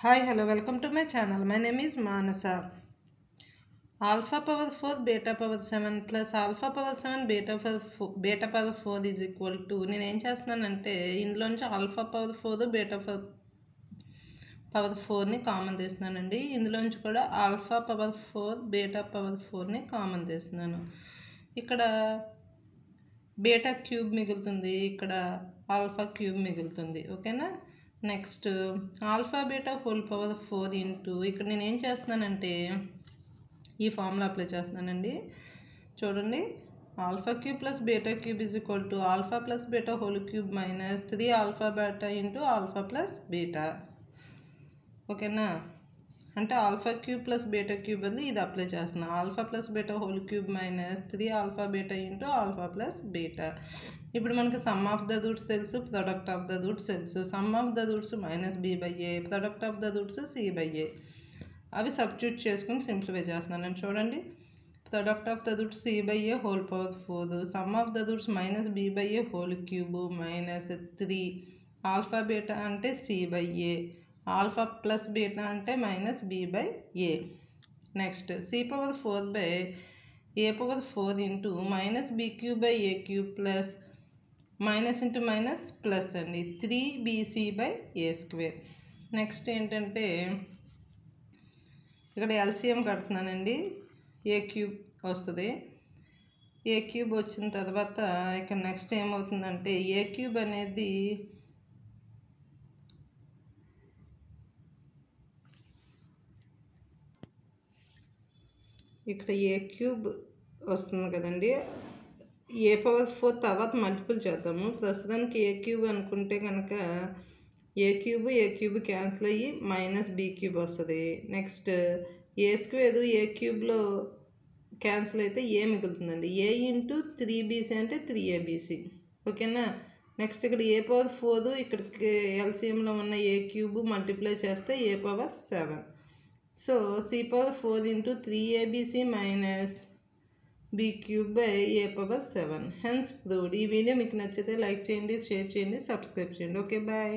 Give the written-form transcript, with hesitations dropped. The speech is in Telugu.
Hi, hello, welcome to my channel. My name is Manasa. Alpha power 4 beta power 7 plus alpha power 7 beta power 4 is equal to నేను ఏం చేస్తున్నానంటే ఇందులోంచి ఆల్ఫా పవర్ 4 బీటా పవర్ 4ని కామన్ తీస్తున్నానండి. ఇందులోంచి కూడా ఆల్ఫా పవర్ 4 బీటా పవర్ 4ని కామన్ తీస్తున్నాను. ఇక్కడ బీటా క్యూబ్ మిగులుతుంది, ఇక్కడ ఆల్ఫా క్యూబ్ మిగులుతుంది. ఓకేనా. Next alpha beta whole power 4 into ఇక్కడ నేను ఏం చేస్తున్నానంటే ఈ ఫార్ములా అప్లై చేస్తున్నానండి. చూడండి, alpha cube plus beta cube is equal to alpha plus beta whole cube minus 3 alpha beta into alpha plus beta. ఓకేనా. అంటే alpha cube plus beta cube అది ఇది అప్లై చేస్తున్నాను. Alpha plus beta whole cube minus 3 alpha beta into alpha plus beta. ఇప్పుడు మనకి సమ్ ఆఫ్ ద రూట్స్ తెలుసు, ప్రొడక్ట్ ఆఫ్ ద రూట్స్ తెలుసు. Sum of the roots minus B by A, product of the roots C by A. అవి సబ్స్టిట్యూట్ చేసుకుని సింప్లిఫై చేస్తున్నాను. చూడండి, product of the roots C by A whole power 4, sum of the roots minus B by A whole cube minus 3 alpha beta అంటే C by A, alpha plus beta అంటే minus B by A. Next C power 4 by A power 4 into minus B cube by a cube plus minus into minus plus అండి 3bc by A square. Next ఏంటంటే ఇక్కడ ఎల్సిఎం కడుతున్నానండి. ఏ క్యూబ్ వస్తుంది. ఏ క్యూబ్ వచ్చిన తర్వాత ఇక్కడ నెక్స్ట్ ఏమవుతుందంటే ఏ క్యూబ్ అనేది ఇక్కడ ఏ క్యూబ్ వస్తుంది కదండి. ఏ పవర్ 4 తర్వాత మల్టిపుల్ చేద్దాము. ప్రస్తుతానికి ఏ క్యూబ్ అనుకుంటే కనుక ఏ క్యూబ్ క్యాన్సిల్ అయ్యి మైనస్ బి క్యూబ్ వస్తుంది. నెక్స్ట్ ఏ స్క్వేర్ ఏ క్యూబ్లో క్యాన్సిల్ అయితే ఏ మిగులుతుందండి. ఏ ఇంటూ 3bc అంటే 3abc. ఓకేనా. నెక్స్ట్ ఇక్కడ ఏ పవర్ 4 ఇక్కడికి ఎల్సిఎంలో ఉన్న ఏ క్యూబ్ మల్టిప్లై చేస్తే A power 7. So C power 4 into 3abc minus B cube by A power 7. Hence proved. ఈ వీడియో మీకు నచ్చితే లైక్ చేయండి, షేర్ చేయండి, సబ్స్క్రైబ్ చేయండి. Okay, bye.